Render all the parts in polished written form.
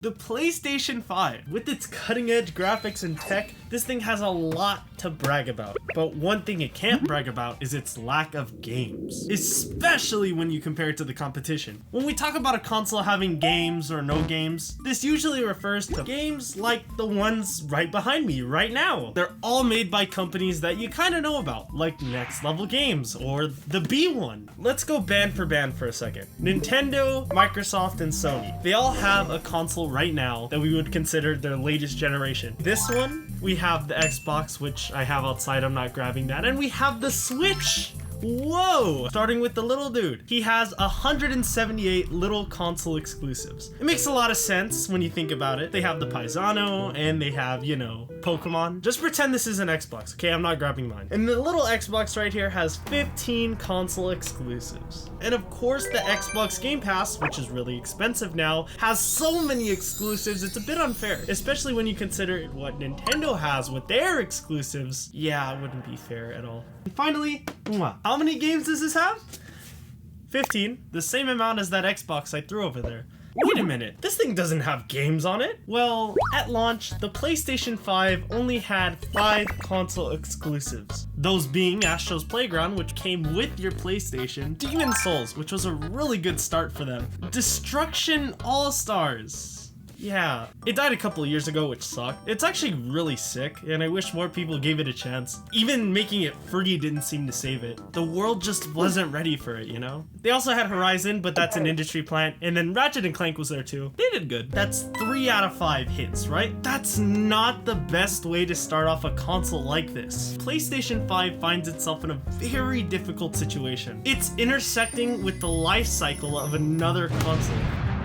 The PlayStation 5, with its cutting-edge graphics and tech, this thing has a lot to brag about. But one thing it can't brag about is its lack of games, especially when you compare it to the competition. When we talk about a console having games or no games, this usually refers to games like the ones right behind me right now. They're all made by companies that you kind of know about, like Next Level Games or the B1. Let's go band for band for a second. Nintendo, Microsoft, and Sony. They all have a console right now that we would consider their latest generation. This one, we have the Xbox, which I have outside, I'm not grabbing that, and we have the Switch. Whoa! Starting with the little dude. He has 178 little console exclusives. It makes a lot of sense when you think about it. They have the Paisano, and they have, you know, Pokemon. Just pretend this is an Xbox, okay? I'm not grabbing mine. And the little Xbox right here has 15 console exclusives. And of course, the Xbox Game Pass, which is really expensive now, has so many exclusives, it's a bit unfair. Especially when you consider what Nintendo has with their exclusives. Yeah, it wouldn't be fair at all. And finally, how many games does this have? 15, the same amount as that Xbox I threw over there. Wait a minute, this thing doesn't have games on it? Well, at launch, the PlayStation 5 only had 5 console exclusives. Those being Astros Playroom, which came with your PlayStation, Demon Souls, which was a really good start for them, Destruction All-Stars. Yeah, it died a couple of years ago, which sucked. It's actually really sick, and I wish more people gave it a chance. Even making it free didn't seem to save it. The world just wasn't ready for it, you know? They also had Horizon, but that's an industry plant, and then Ratchet & Clank was there too. They did good. That's 3 out of 5 hits, right? That's not the best way to start off a console like this. PlayStation 5 finds itself in a very difficult situation. It's intersecting with the life cycle of another console.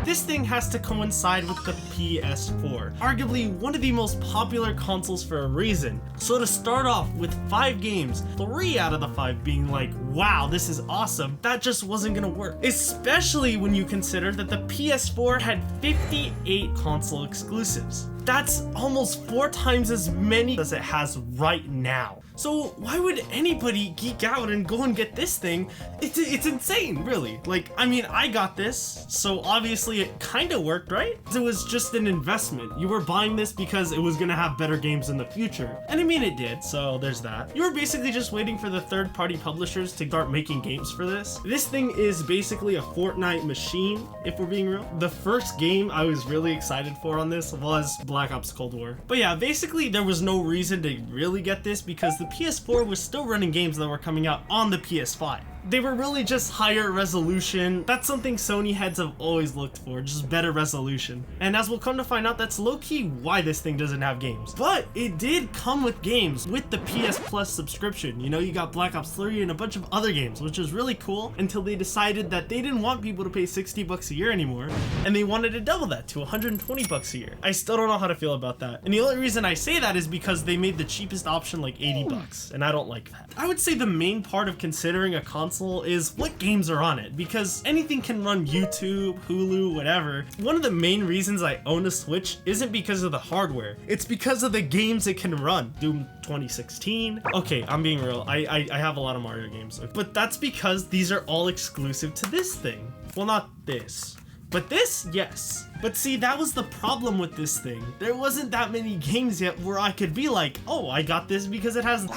This thing has to coincide with the PS4, arguably one of the most popular consoles for a reason. So to start off with 5 games, 3 out of the 5 being like, wow, this is awesome, that just wasn't gonna work. Especially when you consider that the PS4 had 58 console exclusives. That's almost 4 times as many as it has right now. So why would anybody geek out and go and get this thing? It's insane, really. Like, I mean, I got this, so obviously it kind of worked, right? It was just an investment. You were buying this because it was gonna have better games in the future. And I mean, it did, so there's that. You were basically just waiting for the third-party publishers to start making games for this. This thing is basically a Fortnite machine, if we're being real. The first game I was really excited for on this was Black Ops Cold War. But yeah, basically there was no reason to really get this because the PS4 was still running games that were coming out on the PS5. They were really just higher resolution. That's something Sony heads have always looked for, just better resolution. And as we'll come to find out, that's low-key why this thing doesn't have games. But it did come with games with the PS Plus subscription. You know, you got Black Ops 3 and a bunch of other games, which was really cool until they decided that they didn't want people to pay $60 a year anymore, and they wanted to double that to $120 a year. I still don't know how to feel about that. And the only reason I say that is because they made the cheapest option like $80, and I don't like that. I would say the main part of considering a console is what games are on it, because anything can run YouTube, Hulu, whatever. One of the main reasons I own a Switch isn't because of the hardware, it's because of the games it can run. Doom 2016. Okay, I'm being real, I have a lot of Mario games, but that's because these are all exclusive to this thing. Well, not this, but this, yes. But see, that was the problem with this thing. There wasn't that many games yet where I could be like, oh, I got this because it has...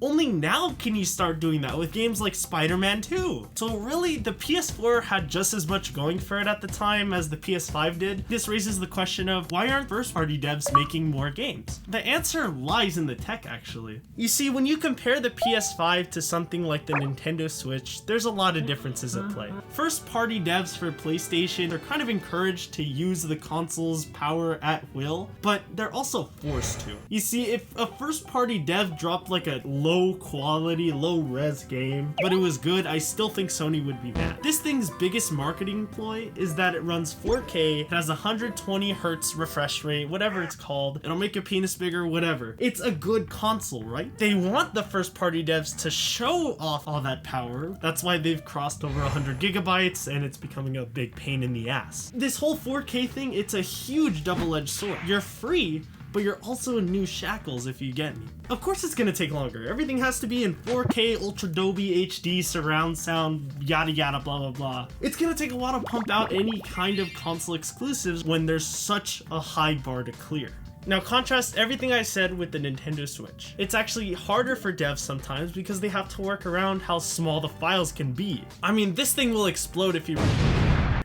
Only now can you start doing that with games like Spider-Man 2. So really, the PS4 had just as much going for it at the time as the PS5 did. This raises the question of, why aren't first-party devs making more games? The answer lies in the tech, actually. You see, when you compare the PS5 to something like the Nintendo Switch, there's a lot of differences at play. First-party devs for PlayStation are kind of encouraged to use the console's power at will, but they're also forced to. You see, if a first-party dev dropped like a low quality, low res game, but it was good, I still think Sony would be mad. This thing's biggest marketing ploy is that it runs 4K, it has 120 hertz refresh rate, whatever it's called, it'll make your penis bigger, whatever. It's a good console, right? They want the first party devs to show off all that power. That's why they've crossed over 100 gigabytes and it's becoming a big pain in the ass. This whole 4K thing, it's a huge double-edged sword. You're free, but you're also in new shackles if you get me. Of course it's gonna take longer. Everything has to be in 4K, Ultra Dolby HD, surround sound, yada yada blah blah blah. It's gonna take a while to pump out any kind of console exclusives when there's such a high bar to clear. Now contrast everything I said with the Nintendo Switch. It's actually harder for devs sometimes because they have to work around how small the files can be. I mean, this thing will explode if you...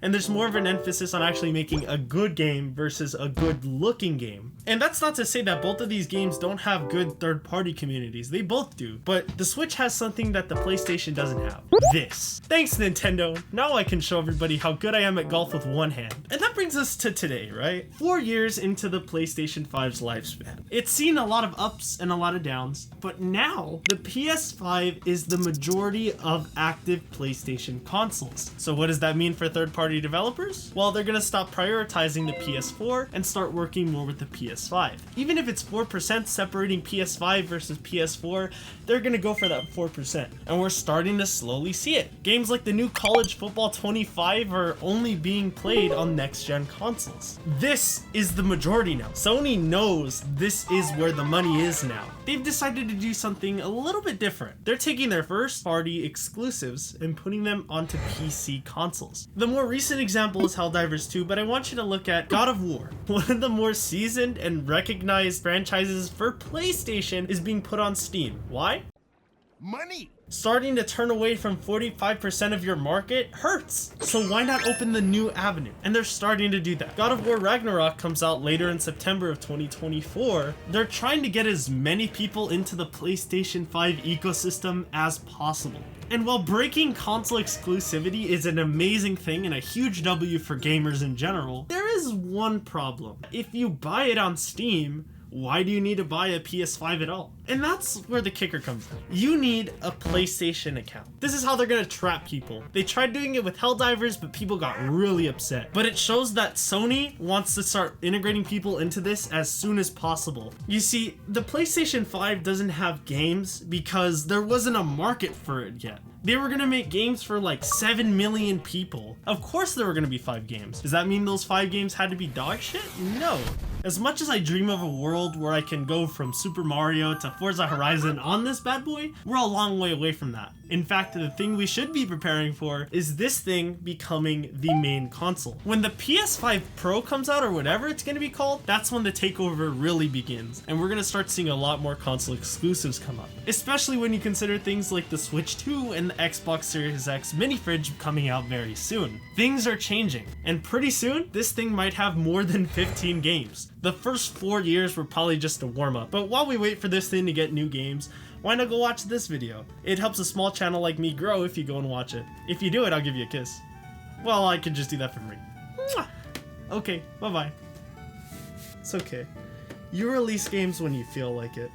And there's more of an emphasis on actually making a good game versus a good looking game. And that's not to say that both of these games don't have good third-party communities. They both do. But the Switch has something that the PlayStation doesn't have. This. Thanks, Nintendo. Now I can show everybody how good I am at golf with one hand. And that brings us to today, right? 4 years into the PlayStation 5's lifespan. It's seen a lot of ups and a lot of downs, but now the PS5 is the majority of active PlayStation consoles. So what does that mean for third-party developers? Well, they're gonna stop prioritizing the PS4 and start working more with the PS5. Even if it's 4% separating PS5 versus PS4, they're gonna go for that 4%. And we're starting to slowly see it. Games like the new College Football 25 are only being played on next-gen consoles. This is the majority now. Sony knows this is where the money is now. They've decided to do something a little bit different. They're taking their first-party exclusives and putting them onto PC consoles. The more recent example is Helldivers 2, but I want you to look at God of War. One of the more seasoned and recognized franchises for PlayStation is being put on Steam. Why? Money! Starting to turn away from 45% of your market hurts. So why not open the new avenue? And they're starting to do that. God of War Ragnarok comes out later in September of 2024. They're trying to get as many people into the PlayStation 5 ecosystem as possible. And while breaking console exclusivity is an amazing thing and a huge W for gamers in general, there is one problem. If you buy it on Steam, why do you need to buy a PS5 at all? And that's where the kicker comes in. You need a PlayStation account. This is how they're gonna trap people. They tried doing it with Helldivers, but people got really upset. But it shows that Sony wants to start integrating people into this as soon as possible. You see, the PlayStation 5 doesn't have games because there wasn't a market for it yet. They were gonna make games for like 7 million people. Of course there were gonna be 5 games. Does that mean those 5 games had to be dog shit? No. As much as I dream of a world where I can go from Super Mario to Forza Horizon on this bad boy, we're a long way away from that. In fact, the thing we should be preparing for is this thing becoming the main console. When the PS5 Pro comes out, or whatever it's gonna be called, that's when the takeover really begins. And we're gonna start seeing a lot more console exclusives come up. Especially when you consider things like the Switch 2 and the Xbox Series X mini fridge coming out very soon. Things are changing. And pretty soon, this thing might have more than 15 games. The first 4 years were probably just a warm-up. But while we wait for this thing to get new games, why not go watch this video? It helps a small channel like me grow if you go and watch it. If you do it, I'll give you a kiss. Well, I could just do that for free. Mwah! Okay, bye-bye. It's okay. You release games when you feel like it.